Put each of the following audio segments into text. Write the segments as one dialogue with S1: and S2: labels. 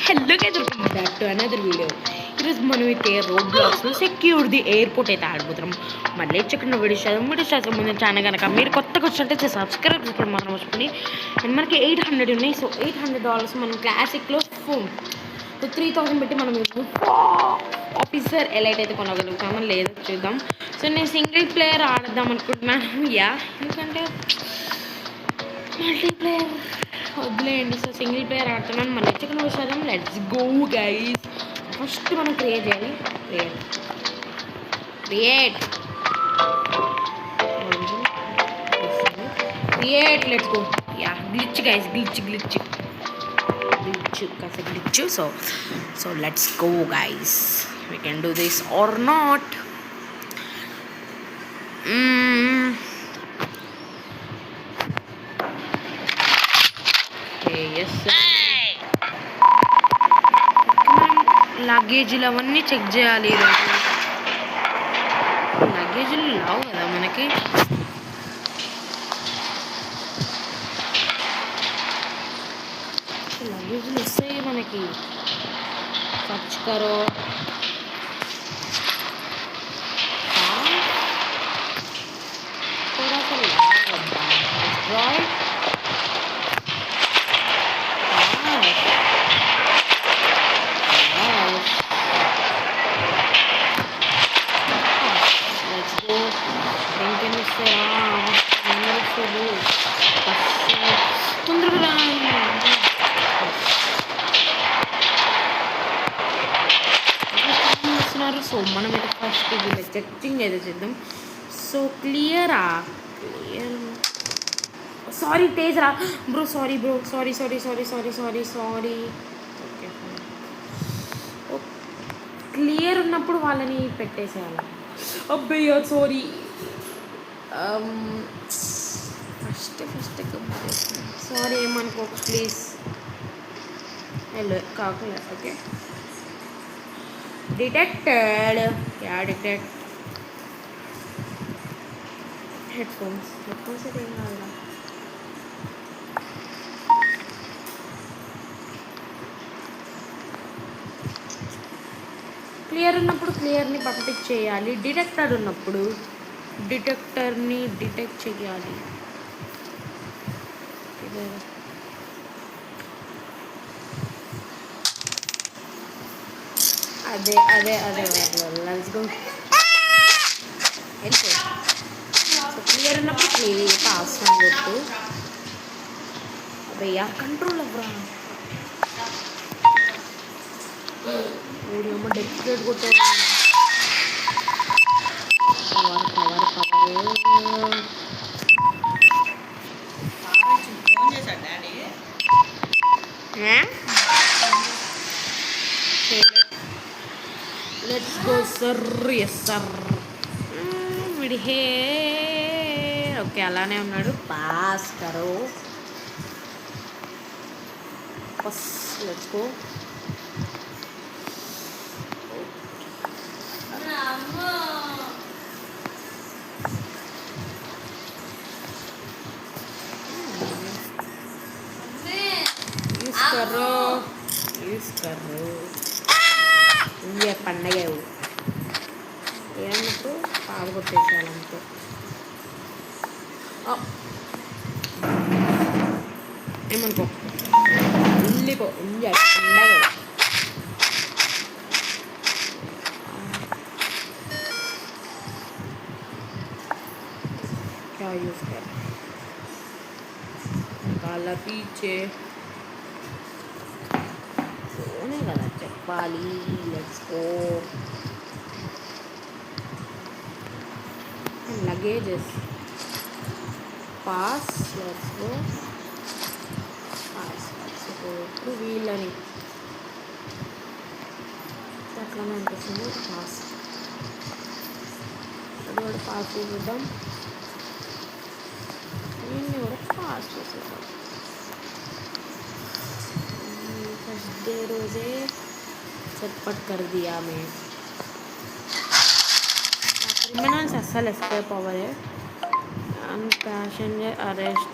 S1: Hello guys, welcome back to another video. ఈరోజు మనం అయితే రోబ్లాక్స్లో సెక్యూర్ ది ఎయిర్పోర్ట్ అయితే ఆడిపోతున్నాం. మళ్ళీ చెక్కిన వీడియో స్టార్ట్ ముందు ఛానల్ కనుక మీరు కొత్తగా వచ్చినట్టు సబ్స్క్రైబ్ చేసుకోవడం మాత్రం మర్చిపోయి. అండ్ మనకి $800 ఉన్నాయి. సో $800 మనం క్లాసిక్లో ఫోన్ 3000 పెట్టి మనం ఆఫీసర్ ఎలైట్ అయితే కొనగలుగుతామో లేదో చూద్దాం. సో నేను సింగిల్ ప్లేయర్ ఆడదాం అనుకుంటున్నాను. ఎందుకంటే మల్టీప్లేయర్ వదిలేయండి. సో సింగిల్ ప్లేయర్ ఆడుతున్నాను. మన చికెన్ వచ్చేద్దాం. Let's go guys. ఫస్ట్ మనం క్రియేట్ చేయాలి. Create let's go. Glitch guys, glitch కాస్త glitch. So let's go guys. We can do this or not. లగేజీలు అవన్నీ చెక్ చేయాలి. ఈరోజు లగేజీలు రావు కదా మనకి. లగేజీలు వస్తాయి మనకి. సర్చ్ కరో. తొందరగా వస్తున్నారు. సో మనం అయితే ఫస్ట్ ఇది చెక్కింగ్ అయితే చేద్దాం. సో క్లియరా? సారీ తేజరా bro, sorry bro, sorry. Okay, clear ఉన్నప్పుడు వాళ్ళని పెట్టేసేయాలి. అబ్బయ్యో సారీ. ఫస్ట్ సారీ, ఏమనుకో ప్లీజ్. హలో కాకుండా ఓకే. డిటెక్టెడ్. డిటెక్ట్. హెడ్ఫోన్స్ అయితే ఏం కాదు. క్లియర్ ఉన్నప్పుడు క్లియర్ని పంపించేయాలి. డిటెక్టర్ ఉన్నప్పుడు డిటెక్టర్ని డిటెక్ట్ చేయాలి. అదే లెట్స్ గో. వెళ్ళిపో. సో క్లియర్ ఉన్నప్పుడు క్లియర్ పాస్ కొట్టు. అయ్యా కంట్రోల్ అవ్వరా. వీడియో డెక్రేట్ కొట్టే let's go sir. Yes sir. వీడి హే ఓకే అలానే ఉన్నాడు. పాస్ కరో. Let's go. యూస్ కర్రో. ఇంకే పండగ ఏమన్నప్పుడు పాలు కొట్టేసేయాలంటే. ఏమనుకో వెళ్ళిపో. ఇంజ పండగ. क्या यूज़ कर काला पीछे नहीं करना चप्पाली. Let's go. Luggages pass. Let's go. Pass to వీల్ అని అట్లానే అనిపిస్తుంది. పాస్ అది కూడా పాస్ చేద్దాం. దీన్ని కూడా పాస్ చేసేద్దాం. फर्स्ट डे रोजे चटपट कर दिया मैं. क्रिमिनल्स असल एस्केप अव्वले. Passenger arrest.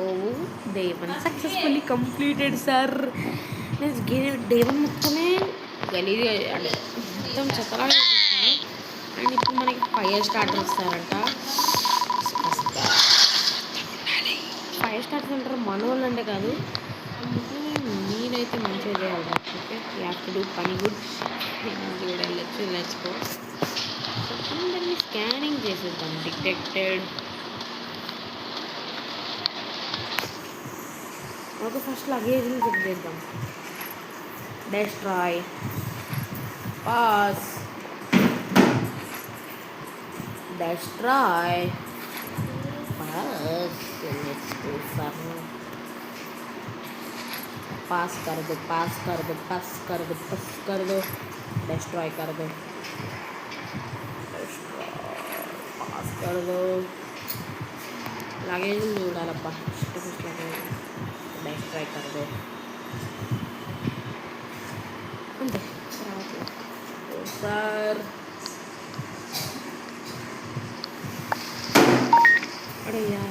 S1: Oh, day one successfully completed, sir. Let's get day one మొత్తమే గలీజ్గా అంటే మొత్తం చెత్తగా అండ్ ఇప్పుడు మనకి 5 స్టార్టర్ ఇస్తారంట. 5 స్టార్స్ అంటారు మనోళ్ళు అంటే కాదు. నేనైతే మంచిగా చేయాలి. ఓకే హ్యావ్ టు డూ పని గుడ్. కూడా వెళ్ళచ్చు లెట్స్కో. అందరినీ స్కానింగ్ చేసేద్దాం. డిటెక్టెడ్. ఓకే ఫస్ట్ లగేజ్ని చెక్ చేద్దాం. Destroy pass destroy pass let's go sir pass कर दो पास कर दो पास कर दो पास कर दो डिस्ट्रॉय कर दो पास कर दो लगेज చూడాలబ్బా ఫస్ట్ लगेज डिस्ट्रॉय कर दो అంతే सर अरे यार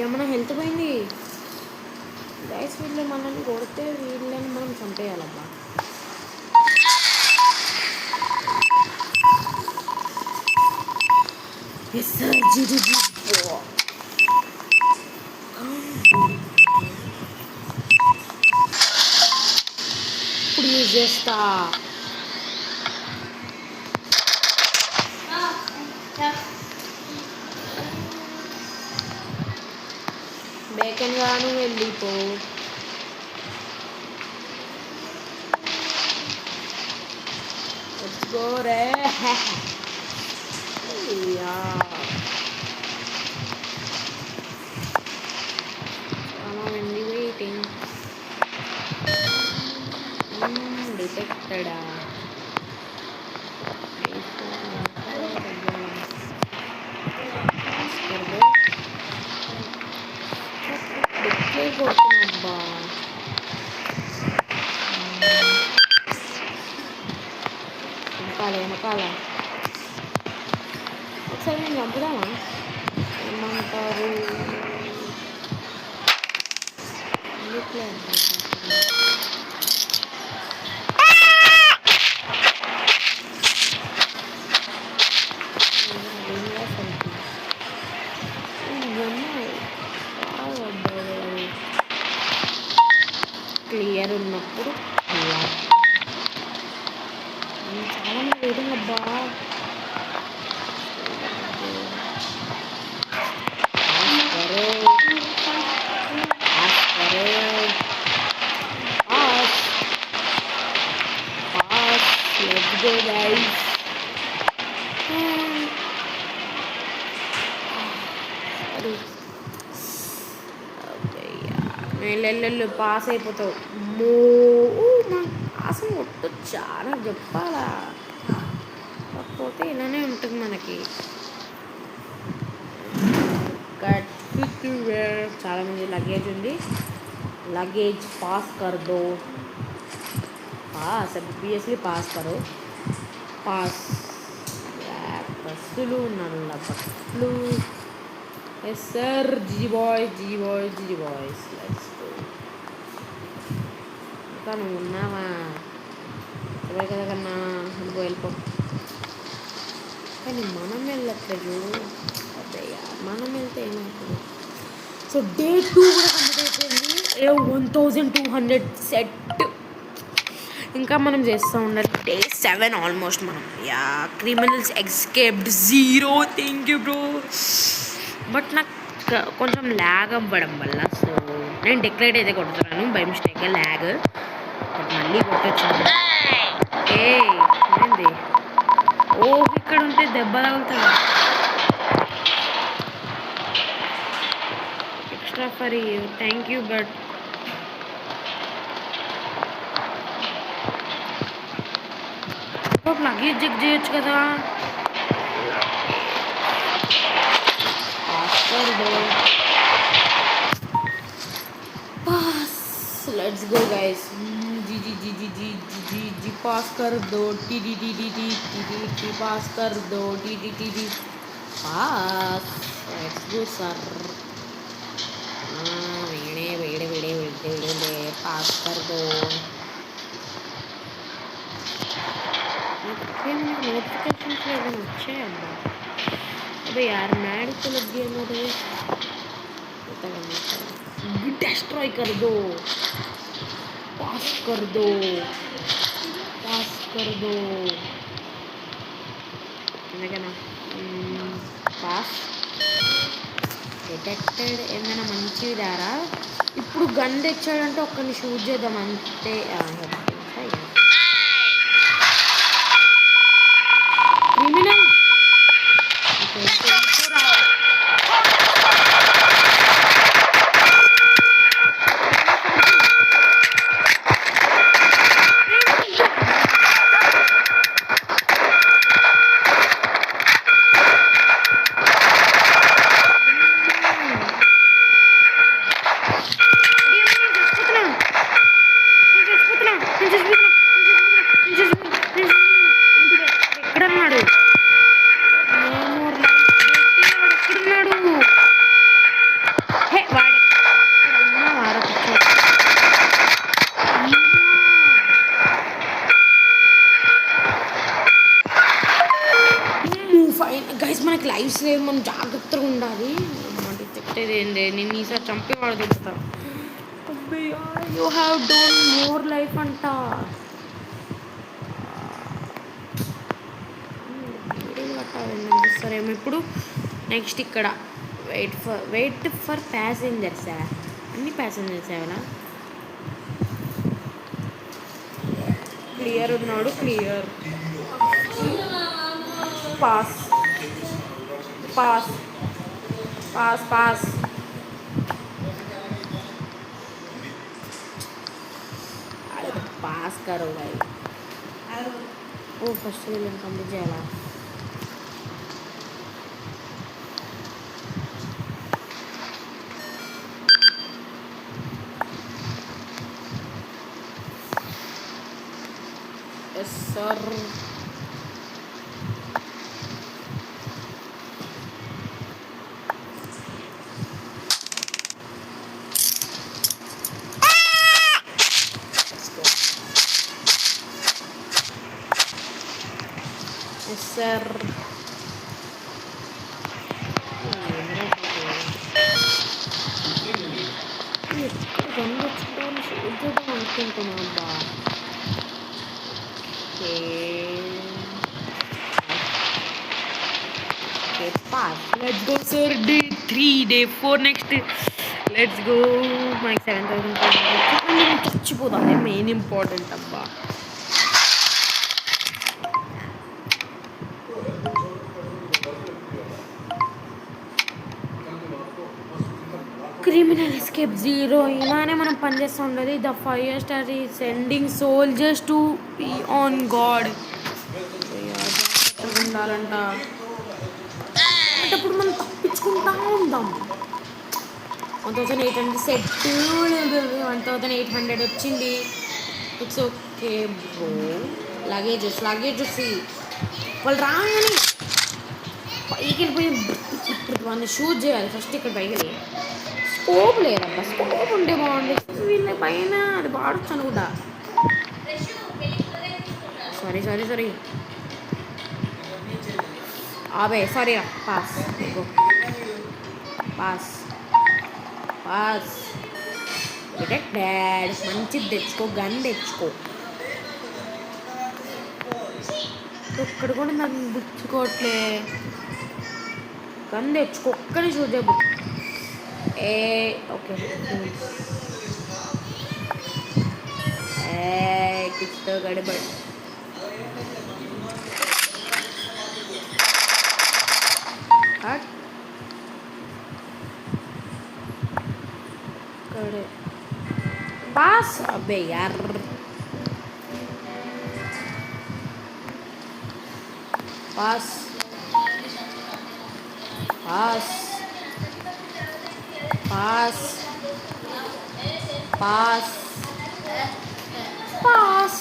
S1: ఏమన్నా హెల్త్ పోయింది గైస్. వీళ్ళు మనల్ని కొడితే వీళ్ళని మనం చంపేయాలబ్బా. Yes sir, GGG. ఇప్పుడు యూజ్ చేస్తా. బేకన్ గాను వెళ్ళిపో. Let's go re. Yeah. Waiting. Detected. కొడుతున్నబ్బా వెనకాల వెనకాల ఒకసారి నేను చంపుదామా ఏమంటారు క్లియర్ ఉన్నప్పుడు చాలా మంది వెయిటింగ్ అబ్బా. Let's go guys. వెళ్ళు పాస్ అయిపోతావు. పాస్ కొట్టొచ్చా నాకు చెప్పాలా? కాకపోతే ఇలానే ఉంటుంది మనకి. చాలామంది లగేజ్ ఉంది. లగేజ్ పాస్ కర్దో పాస్ obviously పాస్ కరో పాస్. బస్సులు నల్ల బస్సులు. Yes sir. జీ బాయ్స్ జీ బాయ్స్ జీ బాయ్స్ లెట్స్ గో. ఇంకా నువ్వు ఉన్నావా? అదే కదా కన్నా వెళ్ళిపో వెళ్ళిపో. కానీ మనం వెళ్ళట్లేదు. అదయ్యా మనం వెళ్తే ఏమవుతుంది? సో డే 2 కూడా కంప్లీట్ అయిపోయింది. 1200 సెట్. ఇంకా మనం చేస్తూ ఉండాలి. డే 7 ఆల్మోస్ట్ మనం. Yeah criminals escaped 0. Thank you bro. But నాకు కొంచెం ల్యాగ్ అవ్వడం వల్ల సో నేను డెక్లరేట్ అయితే కొడుతున్నాను బై మిస్టేక్గా ల్యాగ్. బట్ మళ్ళీ కొట్టొచ్చాను. ఏంది ఇక్కడ ఉంటే దెబ్బ తగులుతుంది. Extra for you thank you. But luggage check చేయొచ్చు కదా. कर दो पास। Let's go guys. Ji ji ji ji ji ji ji ji pass कर दो। टी टी टी टी टी टी टी टी पास कर दो। टी टी टी टी पास। Let's go sir. वेड़े वेड़े वेड़े वेड़े वेड़े पास कर दो। नोटिफिकेशन अच्छे हैं अब्बा। अबे यार मैड तो लग गया नोटिफिकेशन। डिस्ट्रॉय कर दो। पास कर दो। पास कर दो। ఎందుకన్నా పాస్ డిటెక్టెడ్ ఏమైనా మంచివి దారా. ఇప్పుడు గన్ తెచ్చాడంటే ఒక్కరిని షూట్ చేద్దాం అంతే. క్రిమినల్ ఎక్కడన్నాడు? ఎక్కడున్నాడు? హే వాడు ఫైన్ గైస్. మనకి లైఫ్స్ లేవు, మనం జాగ్రత్తగా ఉండాలి. మనకి తిట్టేది ఏంది, నేను ఈసారి చంపి వాడు తిప్పుతా. You have done more life అంట. సరేమో ఇప్పుడు నెక్స్ట్ ఇక్కడ వెయిట్ ఫర్ ప్యాసింజర్స్. అన్ని ప్యాసింజర్స్ ఏమైనా క్లియర్ ఉన్నాడు. Clear pass pass pass pass अरे पास करो भाई. वो फर्स्ट विलन कंप्लीट చేయాలా? Yes sir. सर అనుకుంటున్నా అబ్బా. Pass. Let's go sir. Day 3 day 4 next. Let's go. మనకి 7,000 చచ్చిపోతాం. మెయిన్ ఇంపార్టెంట్ అబ్బా. Criminal escape 0. ఇలానే మనం పనిచేస్తూ ఉండదు. ద 5 స్టార్ ఈ sending soldiers to be on guard. ఉండాలంట. అంటే ఇప్పుడు మనం తప్పించుకుంటా ఉందాం. 1,800 సెట్. 1,800 వచ్చింది. It's okay bro. లగేజెస్ వాళ్ళు రాగానే పైకి వెళ్ళిపోయి వాళ్ళని షూట్ చేయాలి ఫస్ట్. ఇక్కడ పైకి వెళ్ళి స్కోప్ లేదబ్బా. స్కోప్ ఉంటే బాగుంది. వీళ్ళ పైన అది వాడచ్చు అనుకుంటా. సారీ అబే sorry. Pass pass pass. Dad మంచిది తెచ్చుకో. గన్ తెచ్చుకో. ఇక్కడ కూడా నన్ను బుచ్చుకోవట్లే. గన్ తెచ్చుకో. ఒక్కని షూట్ చేయబు. ఓకే किस्तो गड़बड़. हट कड़े पास. अबे यार pass pass pass pass pass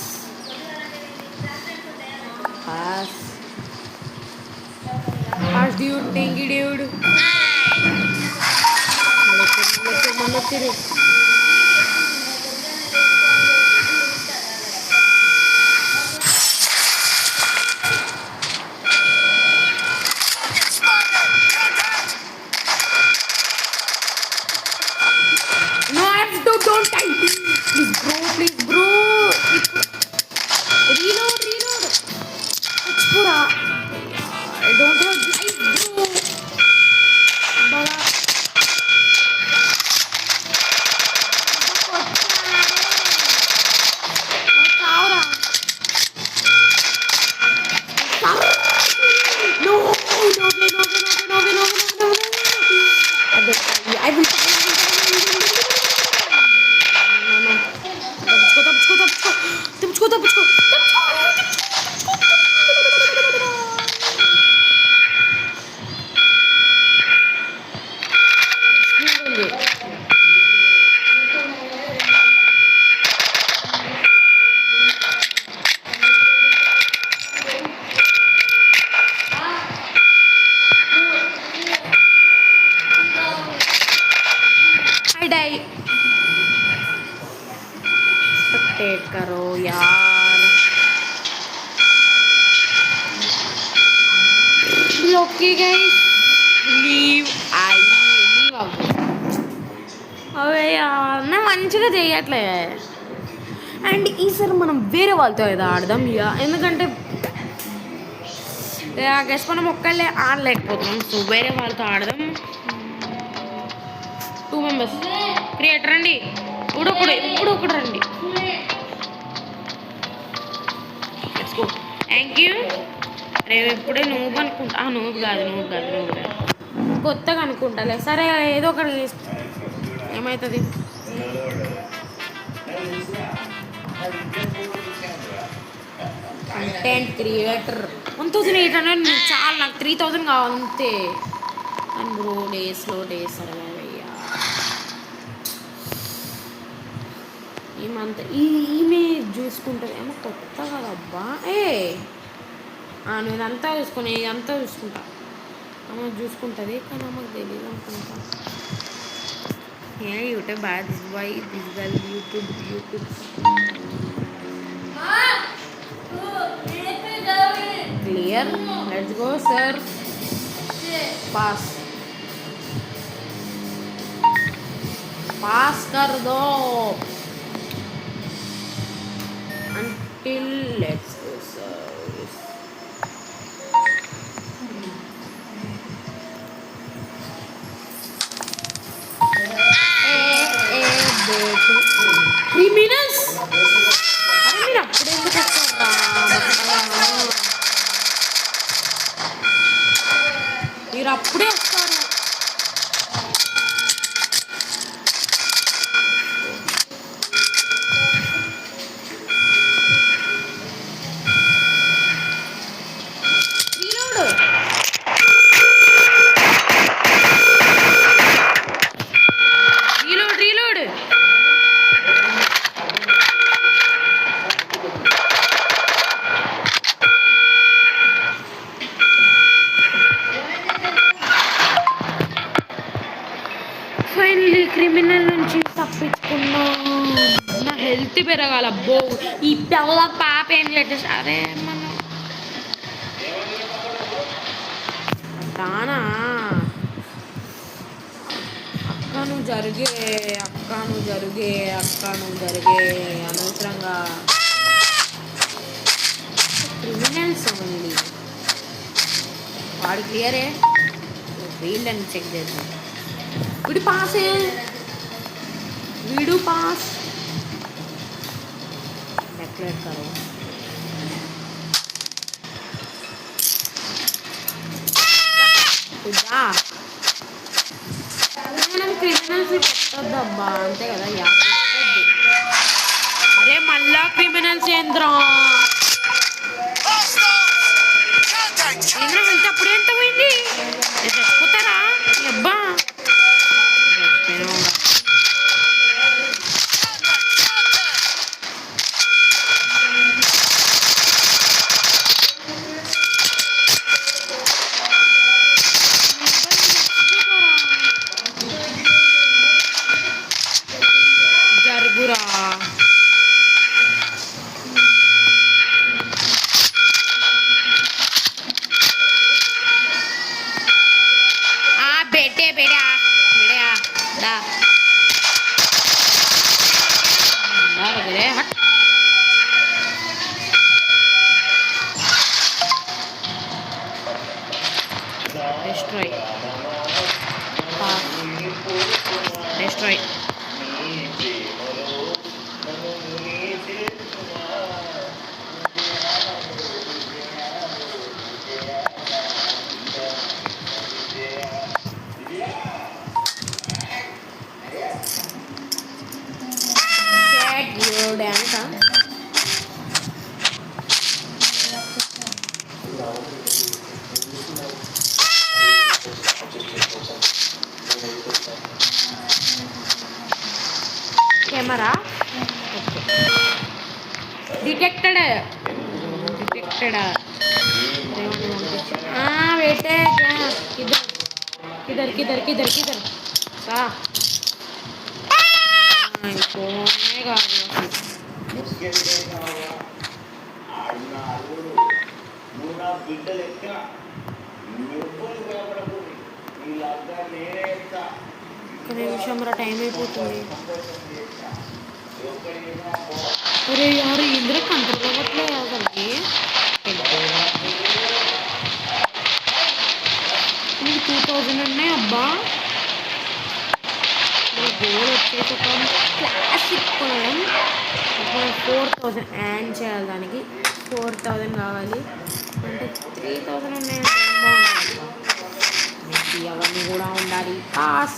S1: pass pass dude టింగి డ్యూడ్ మొన్నొచ్చిరు No, I have to. Don't die. Please, bro. Please, bro. Reload. It's pura. I don't have life, bro. Baba. No. I will die. తప్పుకో I die. स्पेक्टेट करो यार. Okay guys, leave అవే నా మంచిగా చేయట్లే. And ఈసారి మనం వేరే వాళ్ళతో ఏదో ఆడదాం ఇక, ఎందుకంటే గెస్ మనం ఒక్కళ్ళే ఆడలేకపోతున్నాం. సో వేరే వాళ్ళతో ఆడదాం. 2 మెంబర్స్ క్రియేట్ రండి. ఇప్పుడు ఒకడు రండి. Let's go. Thank you. రేపు ఎప్పుడే నువ్వు అనుకుంటా. నువ్వు కాదు కొత్తగా అనుకుంటాలే. సరే ఏదో ఒకటి ఏమవుతుంది. కంటెంట్ క్రియేటర్ 1800 చాలా. నాకు 3000 కావాలి అంతే. అండ్ బ్రో డేస్లో సరవయ్యా ఈ మంత్ ఈమె చూసుకుంటుంది ఏమో కొత్త కదబ్బా. నేను అంతా చూసుకుని అంతా చూసుకుంటా. అమ్మ చూసుకుంటుంది కానీ అమ్మకు తెలియదు అనుకుంటా. YouTube this boy this girl YouTube clear. Let's go sir. Pass कर दो until let's go service. Criminals. అరే మీరు అప్పుడే ఎందుకు వస్తారా? మీరు అప్పుడే వస్తారు. ఫైనల్లీ క్రిమినల్ నుంచి తప్పించుకున్నా. నా హెల్త్ పెరగాల. అబ్బో ఈ పిల్ల పాప ఏం చేసేసి అరే మనం తానా అక్క నువ్వు జరిగే అనవసరంగా క్రిమినల్స్ ఓన్లీ. వాడు క్లియరే. వీళ్ళని చెక్ చేద్దాం. వీడు పాసే. పాస్ డెక్లేర్ కరో. మనం క్రిమినల్స్ పెట్టద్దబ్బా అంతే కదా. అరే మళ్ళా క్రిమినల్స్ ఏంద్రా. హెల్త్ అప్పుడు ఎంత పోయింది. చెప్పుతారా అబ్బా. కెమెరా డిటెక్టెడ్ बेटे क्या किधर किधर किधर किधर किधर सा कोनेगा నిమిషం రా టైం అయిపోతుంది. అరే యారు ఇంద్ర కంట్రోల్ అవ్వట్లేదు అసలుకి. 2000 ఉన్నాయి అబ్బా. గోల్ వచ్చేసి ఒక క్లాసిక్ కొనడం 4000 యాడ్ చేయాలి. దానికి 4000 కావాలి అంటే 3000 ఉన్నాయి. బాగుంటుంది అవన్నీ కూడా ఉండాలి. పాస్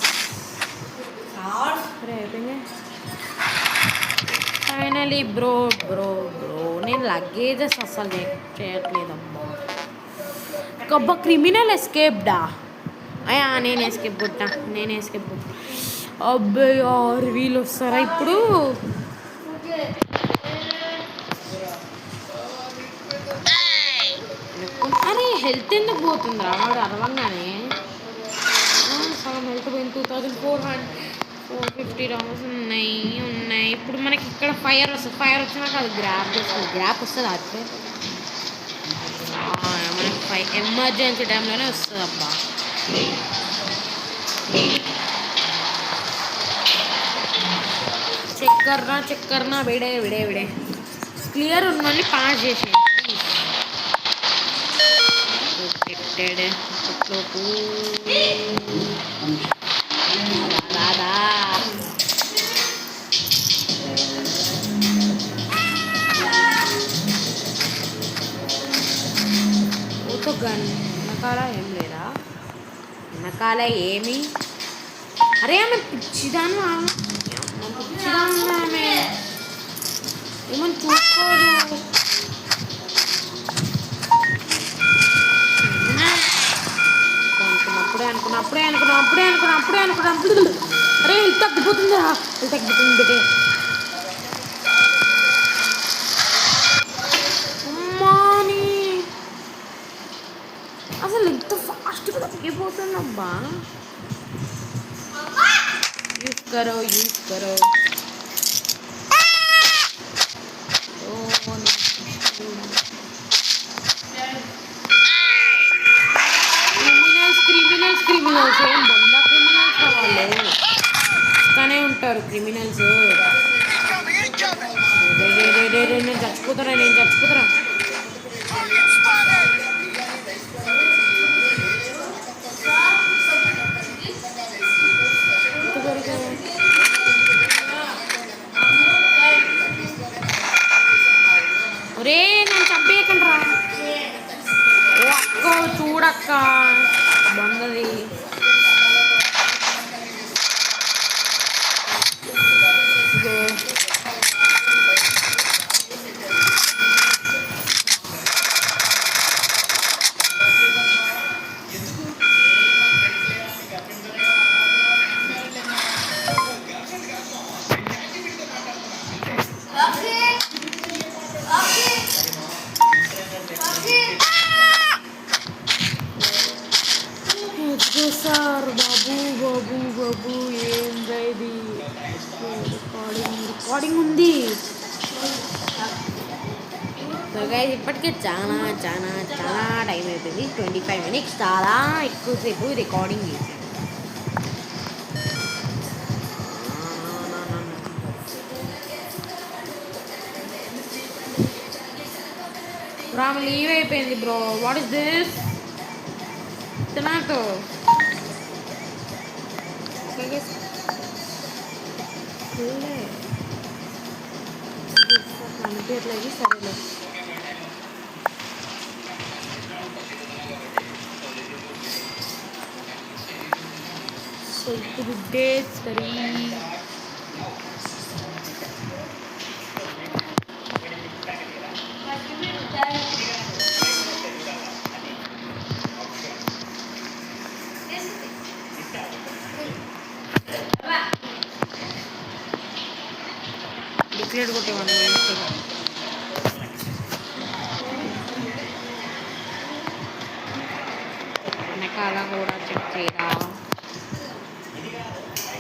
S1: సరే అయిపోయింది. ఫైనలీ బ్రో బ్రో బ్రో నేను లగేజెస్ అస్సలు చేయట్లేదమ్మా. అబ్బా క్రిమినల్ ఎస్కేప్డా అయ్యా. నేను ఎస్కేప్ కొట్టా అబ్బాయి ఆరు వీళ్ళు వస్తారా ఇప్పుడు. అరే హెల్త్ ఎందుకు పోతుందిరా వాడు అరవంగానే. సగం హెల్త్ పోయింది. 2450 రౌండ్స్ ఉన్నాయి. ఇప్పుడు మనకి ఇక్కడ ఫైర్ వచ్చినాక అది గ్రాప్ వస్తుంది. అది మనకి ఎమర్జెన్సీ టైంలోనే వస్తుంది అబ్బా. చెక్ करना విడే క్లియర్ ఉన్నోళ్ళని పాస్ చేసి వెనకాల ఏం లేదా? వెనకాల ఏమి? అరే ఆమె పిచ్చిదాను ఆమె ఏమని చూసుకోదు. అనుకున్నప్పుడే అరే హెల్త్ తగ్గిపోతుందా? బిడ్డే అమ్మాని అసలు ఎంత ఫాస్ట్గా తగ్గిపోతుందబ్బా. యూస్ కరో క్రిమినల్స్ ఏం బొందా క్రిమినల్స్ వాళ్ళు ఇస్తానే ఉంటారు. క్రిమినల్స్ నేను చచ్చిపోతారా ఒరే నేను చంపేయకండి రా. ఓ అక్క చూడక్క బంగది. సార్ బాబు ఏం ఇది రికార్డింగ్ ఉంది. సో గైస్ ఇప్పటికే చాలా టైం అయిపోయింది. 25 minutes చాలా ఎక్కువసేపు రికార్డింగ్ చేశాను. రామ్ లీవ్ అయిపోయింది bro. What is this? Tomato అనిపించట్లేదు. సరేలే సో ఇప్పుడు డేట్ సరే అలా కూడా చెక్ చేయరా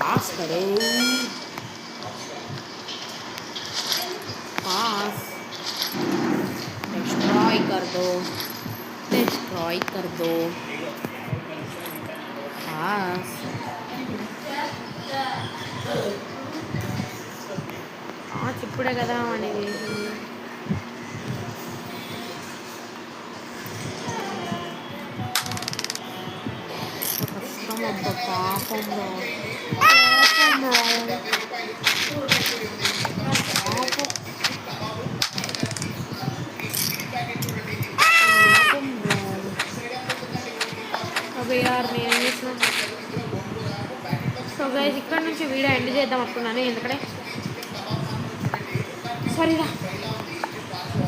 S1: పాస్ కరో पास डिस्ट्रॉय कर दो पास ఇప్పుడే కదా అనేది కష్టం అబ్బా పాపం యార్ నేను చేసిన సో గైస్ ఇక్కడ నుంచి వీడియో ఎండ్ చేద్దాం అనుకున్నాను ఎందుకంటే సరేరా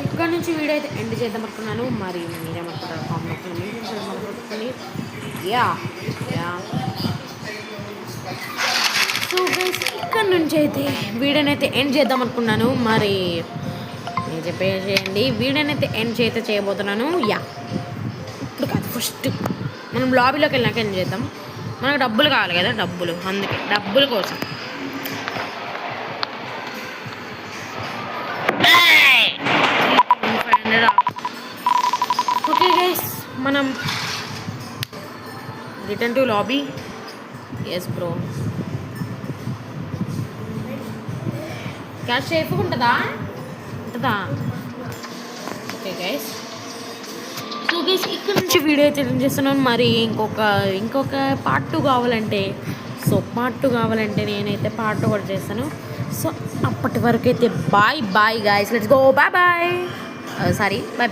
S1: ఇక్కడ నుంచి వీడియో అయితే ఎండ్ చేద్దాం అనుకున్నాను మరి మీరేమనుకుంటారు కామెంట్ యా సో గైస్ ఇక్కడ నుంచి అయితే వీడియోని అయితే ఎండ్ చేద్దాం అనుకున్నాను మరి నేను చెప్పేసేయండి వీడియోని అయితే ఎండ్ చేయబోతున్నాను యా ఇప్పుడు కాదు ఫస్ట్ మనం లాబీలోకి వెళ్ళాక ఏం చేద్దాం మనకు డబ్బులు కావాలి కదా అందుకే డబ్బుల కోసం ఓకే గైస్ మనం return to lobby yes bro cash సేఫ్గా ఉంటుందా ఓకే గైస్ సో గైస్ ఇక్కడ నుంచి వీడియో అయితే చేస్తున్నాను మరి ఇంకొక పార్ట్ 2 కావాలంటే నేనైతే పార్ట్ 2 కూడా చేస్తాను సో అప్పటి వరకు అయితే bye guys let's go bye sorry bye